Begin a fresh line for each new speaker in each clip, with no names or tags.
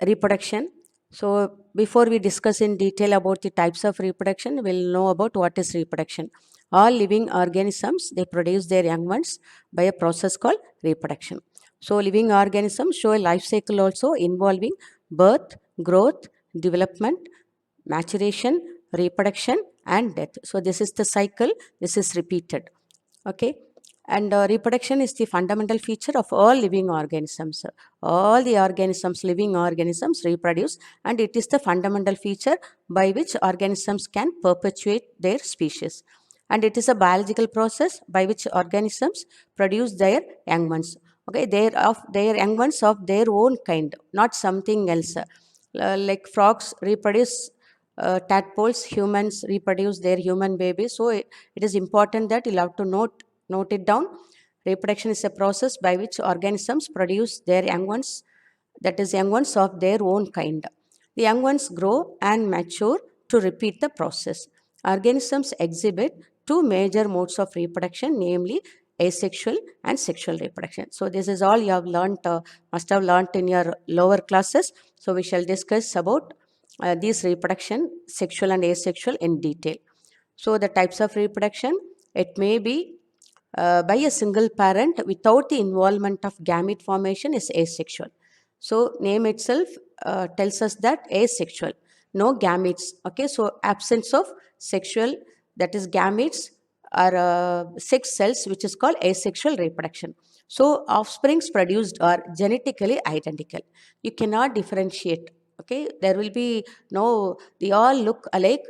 reproduction. So before we discuss in detail about the types of reproduction, we'll know about what is reproduction. All living organisms, they produce their young ones by a process called reproduction. So living organisms show a life cycle also involving birth, growth, development, maturation, reproduction, and death. So this is the cycle, this is repeated. Okay. And reproduction is the fundamental feature of all living organisms. All the organisms, living organisms, reproduce, and it is the fundamental feature by which organisms can perpetuate their species. And it is a biological process by which organisms produce their young ones. Okay, their young ones of their own kind, not something else. Like frogs reproduce tadpoles, humans reproduce their human babies. So it is important that you'll have to note it down. Reproduction is a process by which organisms produce their young ones, that is, young ones of their own kind. The young ones grow and mature to repeat the process. Organisms exhibit two major modes of reproduction, namely asexual and sexual reproduction. So this is all you have learnt, must have learnt in your lower classes. So we shall discuss about these reproduction, sexual and asexual, in detail. So the types of reproduction, it may be by a single parent without the involvement of gamete formation is asexual. So name itself tells us that asexual, no gametes. Okay, so absence of sexual, that is gametes, are sex cells, which is called asexual reproduction. So offsprings produced are genetically identical. You cannot differentiate. Okay, there will be no, they all look alike.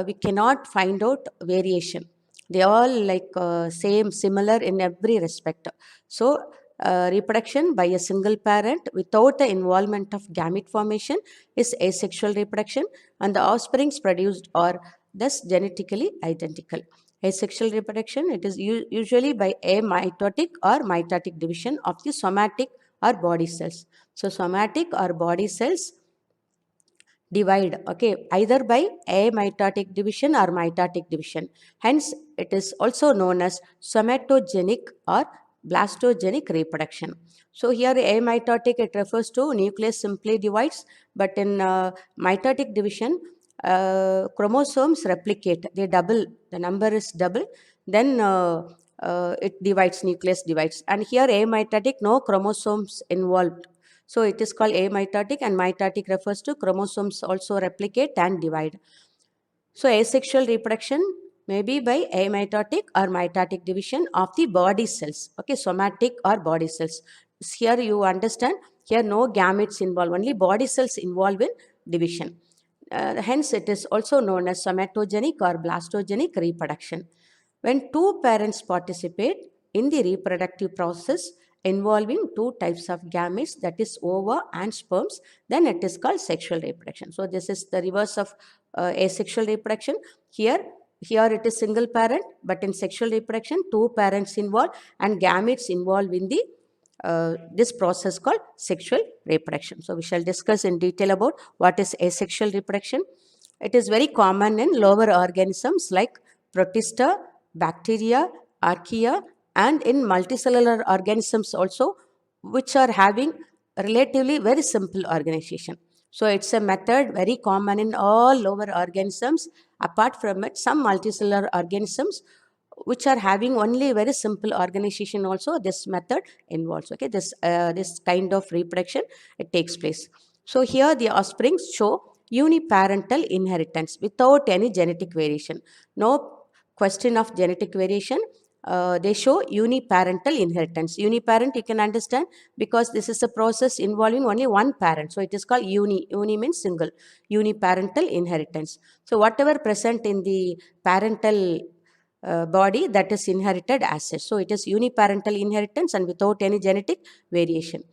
We cannot find out variation. They all like same, similar in every respect. So reproduction by a single parent without the involvement of gamete formation is asexual reproduction, and the offsprings produced are thus genetically identical. Asexual reproduction, it is usually by amitotic or mitotic division of the somatic or body cells. So somatic or body cells divide, okay, either by amitotic division or mitotic division. Hence it is also known as somatogenic or blastogenic reproduction. So here amitotic, it refers to nucleus simply divides, but in mitotic division, chromosomes replicate, they double, the number is double, then it divides, nucleus divides. And here amitotic, no chromosomes involved. So it is called amitotic, and mitotic refers to chromosomes also replicate and divide. So asexual reproduction may be by amitotic or mitotic division of the body cells. Okay, somatic or body cells. Here you understand, here no gametes involved, only body cells involved in division. Hence it is also known as somatogenic or blastogenic reproduction. When two parents participate in the reproductive process involving two types of gametes, that is ova and sperms, then it is called sexual reproduction. So this is the reverse of asexual reproduction. Here it is single parent, but in sexual reproduction two parents involved and gametes involved in the this process called sexual reproduction. So we shall discuss in detail about what is asexual reproduction. It is very common in lower organisms like protista, bacteria, archaea, and in multicellular organisms also, which are having relatively very simple organization. So it's a method very common in all lower organisms. Apart from it, some multicellular organisms which are having only very simple organization also, this method involves. Okay, this kind of reproduction, it takes place. So here the offsprings show uniparental inheritance without any genetic variation. No question of genetic variation. They show uniparental inheritance. Uniparent you can understand because this is a process involving only one parent. So it is called uni. Uni means single. Uniparental inheritance. So whatever present in the parental body, that is inherited as such. So it is uniparental inheritance and without any genetic variation.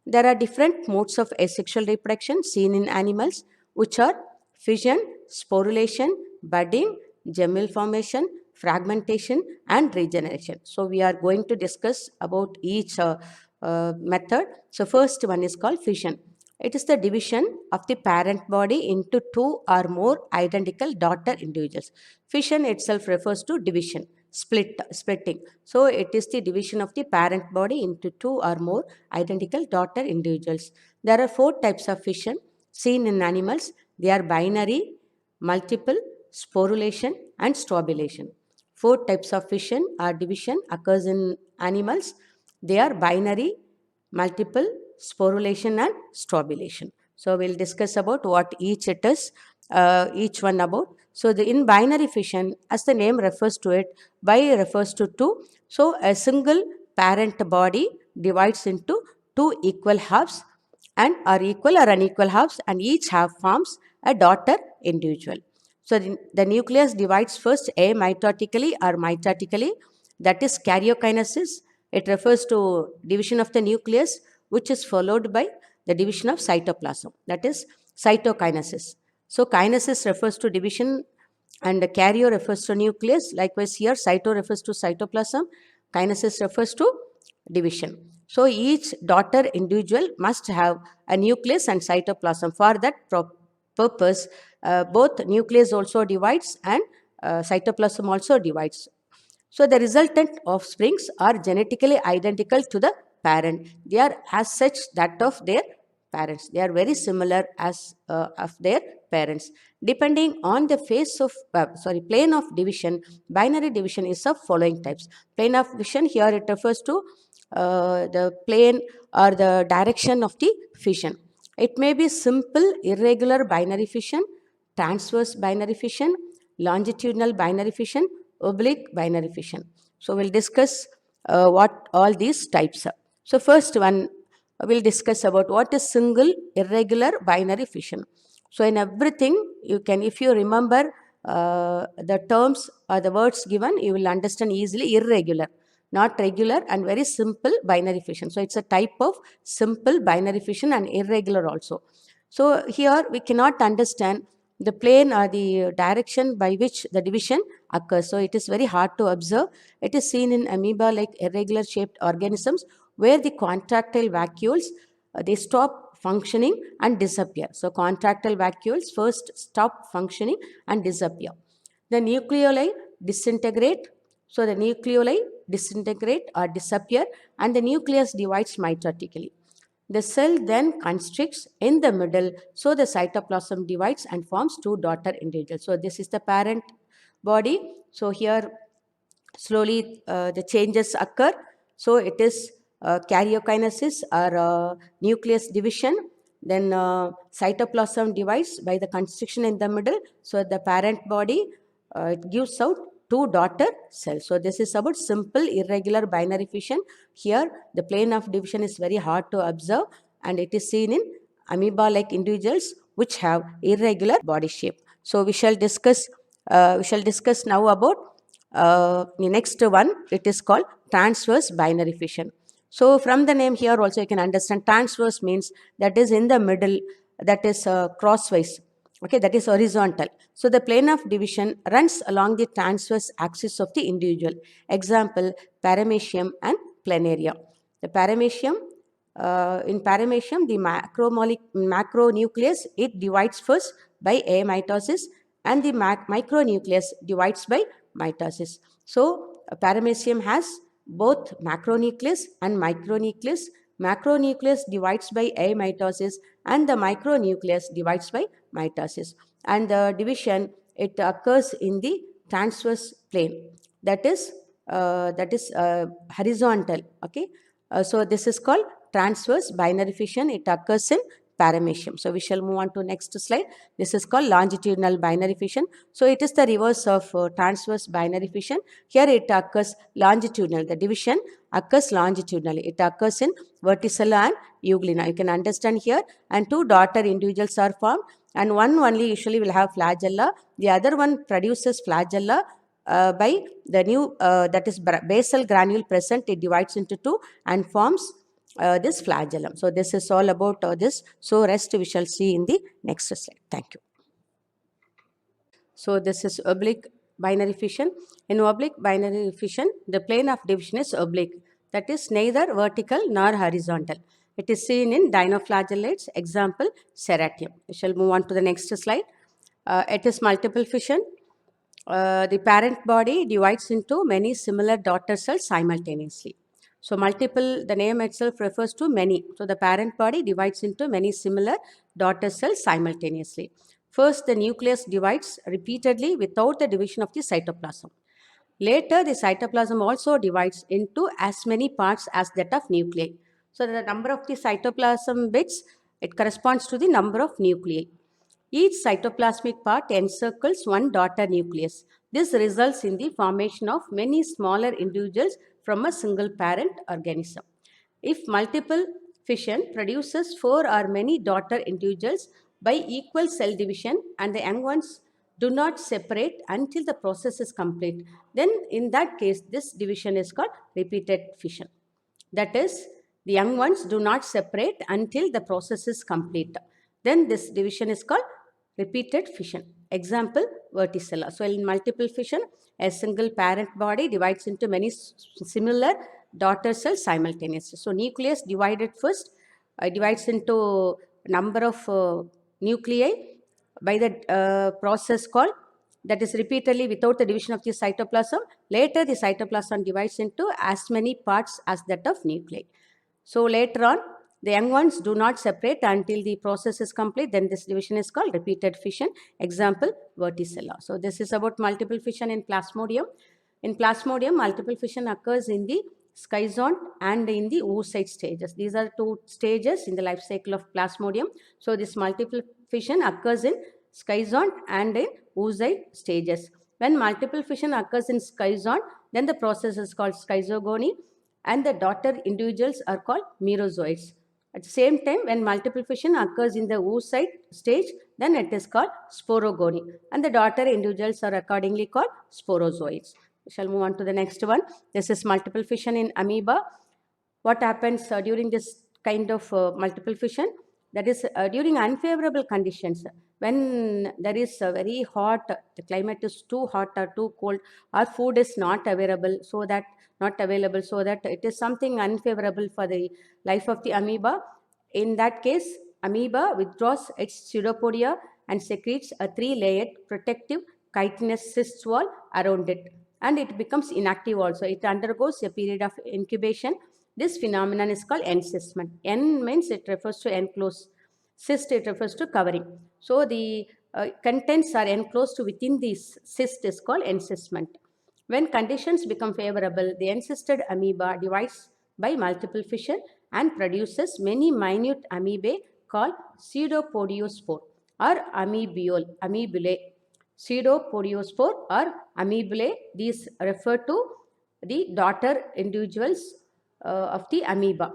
There are different modes of asexual reproduction seen in animals, which are fission, sporulation, budding, gemelle formation, fragmentation, and regeneration. So we are going to discuss about each method. So first one is called fission. It is the division of the parent body into two or more identical daughter individuals. Fission itself refers to division, splitting. So it is the division of the parent body into two or more identical daughter individuals. There are 4 types of fission seen in animals. They are binary, multiple, sporulation, and strobulation. 4 types of fission or division occurs in animals. They are binary, multiple, sporulation, and strobulation. So we'll discuss about what each it is, each one about. So in binary fission, as the name refers to it, bi refers to two. So a single parent body divides into two equal halves and are equal or unequal halves, and each half forms a daughter individual. So the nucleus divides first amitotically or mitotically, that is karyokinesis. It refers to division of the nucleus, which is followed by the division of cytoplasm, that is cytokinesis. So kinesis refers to division and karyo refers to nucleus. Likewise here cyto refers to cytoplasm, kinesis refers to division. So each daughter individual must have a nucleus and cytoplasm. For that purpose, both nucleus also divides and cytoplasm also divides. So the resultant offsprings are genetically identical to the parent. They are as such that of their parents. They are very similar as of their parents. Depending on the plane of division, binary division is of following types. Plane of division, here it refers to the plane or the direction of the fission. It may be simple, irregular binary fission, transverse binary fission, longitudinal binary fission, oblique binary fission. So we'll discuss what all these types are. So first one, we'll discuss about what is single irregular binary fission. So in everything, you can, if you remember the terms or the words given, you will understand easily. Irregular, not regular, and very simple binary fission. So it's a type of simple binary fission and irregular also. So here we cannot understand the plane or the direction by which the division occurs. So it is very hard to observe. It is seen in amoeba-like irregular shaped organisms where the contractile vacuoles they stop functioning and disappear. So contractile vacuoles first stop functioning and disappear. The nucleoli disintegrate. So the nucleoli disintegrate or disappear and the nucleus divides mitotically. The cell then constricts in the middle, so the cytoplasm divides and forms two daughter individuals. So this is the parent body. So here slowly the changes occur. So it is karyokinesis or nucleus division. Then cytoplasm divides by the constriction in the middle. So the parent body it gives out two daughter cells. So this is about simple irregular binary fission. Here the plane of division is very hard to observe and it is seen in amoeba-like individuals which have irregular body shape. So we shall discuss now about the next one. It is called transverse binary fission. So from the name here also you can understand transverse means that is in the middle, that is crosswise. Okay, that is horizontal. So the plane of division runs along the transverse axis of the individual. Example, paramecium and planaria. The paramecium, in paramecium, the macronucleus, it divides first by amitosis and the micronucleus divides by mitosis. So paramecium has both macronucleus and micronucleus. Macronucleus divides by amitosis and the micronucleus divides by mitosis. And the division, it occurs in the transverse plane. That is horizontal. Okay. So this is called transverse binary fission. It occurs in paramecium. So we shall move on to next slide. This is called longitudinal binary fission. So it is the reverse of transverse binary fission. Here it occurs longitudinal. The division occurs longitudinally. It occurs in verticilla and euglena. You can understand here. And two daughter individuals are formed. And one only usually will have flagella. The other one produces flagella by the new that is basal granule present. It divides into two and forms this flagellum. So this is all about this. So rest we shall see in the next slide. Thank you. So this is oblique binary fission. In oblique binary fission, the plane of division is oblique. That is neither vertical nor horizontal. It is seen in dinoflagellates. Example, Ceratium. We shall move on to the next slide. It is multiple fission. The parent body divides into many similar daughter cells simultaneously. So multiple, the name itself refers to many. So the parent body divides into many similar daughter cells simultaneously. First, the nucleus divides repeatedly without the division of the cytoplasm. Later, the cytoplasm also divides into as many parts as that of nuclei. So the number of the cytoplasm bits, it corresponds to the number of nuclei. Each cytoplasmic part encircles one daughter nucleus. This results in the formation of many smaller individuals from a single parent organism. If multiple fission produces four or many daughter individuals by equal cell division and the young ones do not separate until the process is complete, then in that case, this division is called repeated fission. That is, the young ones do not separate until the process is complete. Then this division is called repeated fission. Example, verticilla. So in multiple fission, a single parent body divides into many similar daughter cells simultaneously. So nucleus divided first, divides into number of nuclei by the process called, that is repeatedly without the division of the cytoplasm. Later the cytoplasm divides into as many parts as that of nuclei. So later on, the young ones do not separate until the process is complete. Then this division is called repeated fission. Example, verticilla. So this is about multiple fission in Plasmodium. In Plasmodium, multiple fission occurs in the schizont and in the oocyte stages. These are two stages in the life cycle of Plasmodium. So this multiple fission occurs in schizont and in oocyte stages. When multiple fission occurs in schizont, then the process is called schizogony and the daughter individuals are called merozoites. At the same time, when multiple fission occurs in the oocyte stage, then it is called sporogony and the daughter individuals are accordingly called sporozoites. We shall move on to the next one. This is multiple fission in amoeba. What happens during this kind of multiple fission? That is during unfavorable conditions, when there is very hot, the climate is too hot or too cold, or food is not available, so that it is something unfavorable for the life of the amoeba. In that case, amoeba withdraws its pseudopodia and secretes a three-layered protective chitinous cyst wall around it, and it becomes inactive also. It undergoes a period of incubation. This phenomenon is called encystment. En means it refers to enclosed. Cyst, it refers to covering. So the contents are enclosed within this cyst is called encystment. When conditions become favorable, the encysted amoeba divides by multiple fission and produces many minute amoebae called pseudopodiospore or amoebulae. Pseudopodiospore or amoebulae, these refer to the daughter individuals of the amoeba.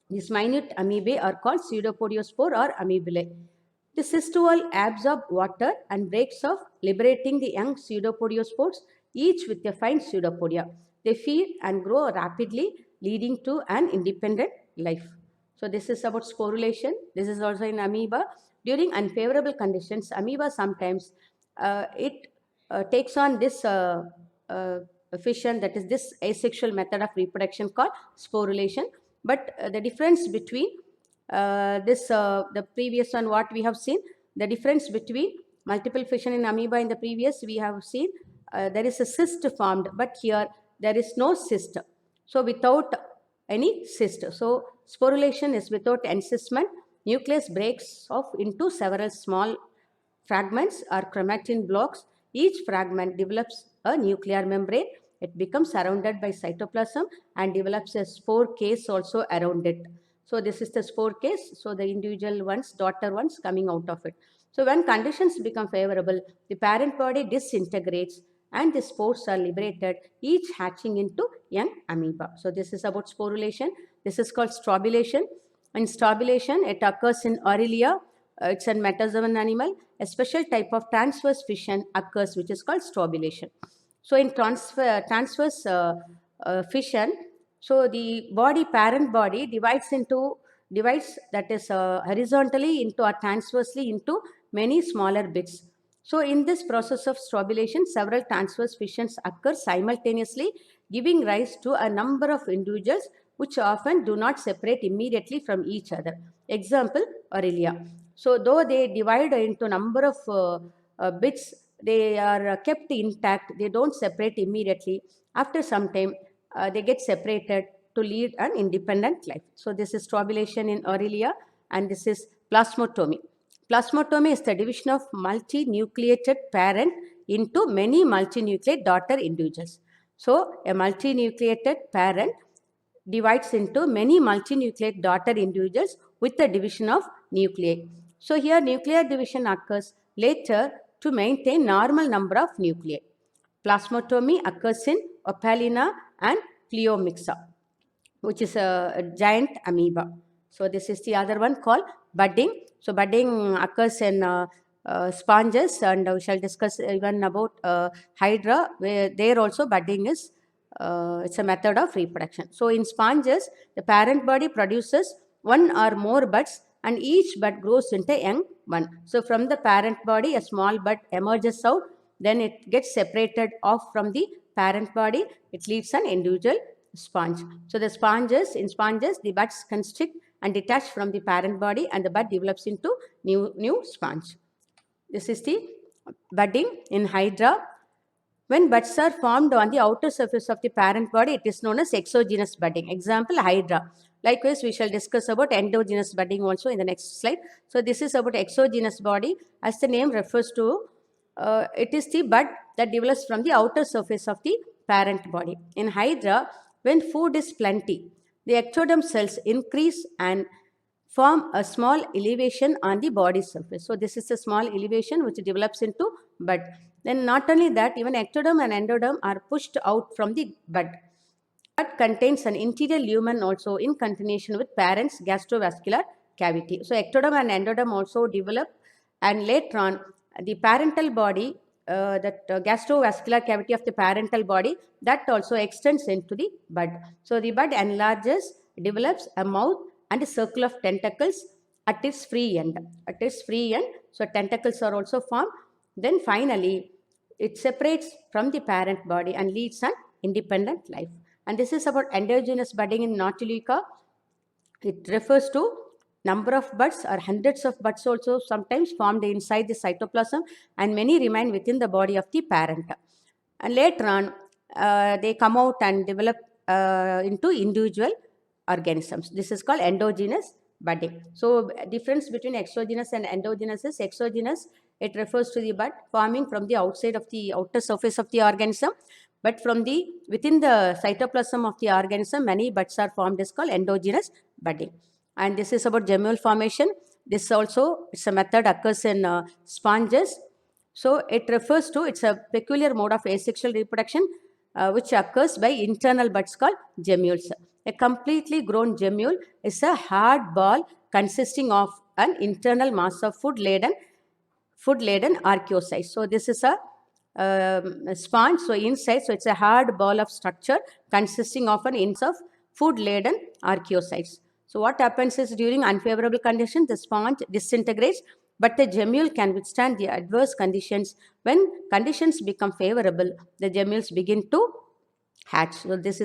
These minute amoebae are called pseudopodiospore or amoebulae. The cyst wall absorbs water and breaks off, liberating the young pseudopodiospores, each with a fine pseudopodia. They feed and grow rapidly, leading to an independent life. So this is about sporulation. This is also in amoeba. During unfavorable conditions, amoeba sometimes it takes on this fission, that is this asexual method of reproduction called sporulation. But the difference between the previous one, what we have seen, the difference between multiple fission in amoeba in the previous, we have seen there is a cyst formed, but here there is no cyst. So without any cyst. So sporulation is without encystment. Nucleus breaks off into several small fragments or chromatin blocks. Each fragment develops a nuclear membrane. It becomes surrounded by cytoplasm and develops a spore case also around it. So this is the spore case. So the individual ones, daughter ones coming out of it. So when conditions become favorable, the parent body disintegrates and the spores are liberated, each hatching into young amoeba. So this is about sporulation. This is called strobulation. In strobulation, it occurs in Aurelia. It's a metazoan animal. A special type of transverse fission occurs, which is called strobulation. So in transverse fission, so the parent body divides that is horizontally into or transversely into many smaller bits. So in this process of strobulation, several transverse fissions occur simultaneously, giving rise to a number of individuals which often do not separate immediately from each other. Example, Aurelia. So though they divide into number of bits, they are kept intact. They don't separate immediately. After some time, they get separated to lead an independent life. So this is strobulation in Aurelia, and this is plasmotomy. Plasmotomy is the division of multinucleated parent into many multinucleate daughter individuals. So a multinucleated parent divides into many multinucleate daughter individuals with the division of nuclei. So here nuclear division occurs later to maintain normal number of nuclei. Plasmotomy occurs in Opalina and Pleomyxa, which is a giant amoeba. So this is the other one called budding. So budding occurs in sponges, and we shall discuss even about hydra, where there also budding is it's a method of reproduction. So in sponges, the parent body produces one or more buds, and each bud grows into a young one. So from the parent body, a small bud emerges out, then it gets separated off from the parent body. It leaves an individual sponge. So the in sponges, the buds constrict and detach from the parent body, and the bud develops into new sponge. This is the budding in hydra. When buds are formed on the outer surface of the parent body, it is known as exogenous budding. Example, hydra. Likewise, we shall discuss about endogenous budding also in the next slide. So this is about exogenous body. As the name refers to, it is the bud that develops from the outer surface of the parent body. In hydra, when food is plenty, the ectoderm cells increase and form a small elevation on the body surface. So this is a small elevation which develops into bud. Then not only that, even ectoderm and endoderm are pushed out from the bud. Bud contains an interior lumen also in continuation with parent's gastrovascular cavity. So ectoderm and endoderm also develop, and later on the parental body, that gastrovascular cavity of the parental body, that also extends into the bud. So the bud enlarges, develops a mouth and a circle of tentacles at its free end. At its free end, so tentacles are also formed. Then finally, it separates from the parent body and leads an independent life. And this is about endogenous budding in Nautilus. It refers to number of buds or hundreds of buds also sometimes formed inside the cytoplasm, and many remain within the body of the parent. And later on, they come out and develop into individual organisms. This is called endogenous budding. So difference between exogenous and endogenous is exogenous, it refers to the bud forming from the outside of the outer surface of the organism, but from the within the cytoplasm of the organism, many buds are formed, is called endogenous budding. And this is about gemmule formation. This also, it's a method occurs in sponges. So it refers to, it's a peculiar mode of asexual reproduction which occurs by internal buds called gemmules. A completely grown gemmule is a hard ball consisting of an internal mass of food-laden archeocytes. So this is a sponge. So inside, so it's a hard ball of structure consisting of an inch of food-laden archeocytes. So what happens is, during unfavorable conditions, the sponge disintegrates, but the gemmule can withstand the adverse conditions. When conditions become favorable, the gemmules begin to hatch. So this is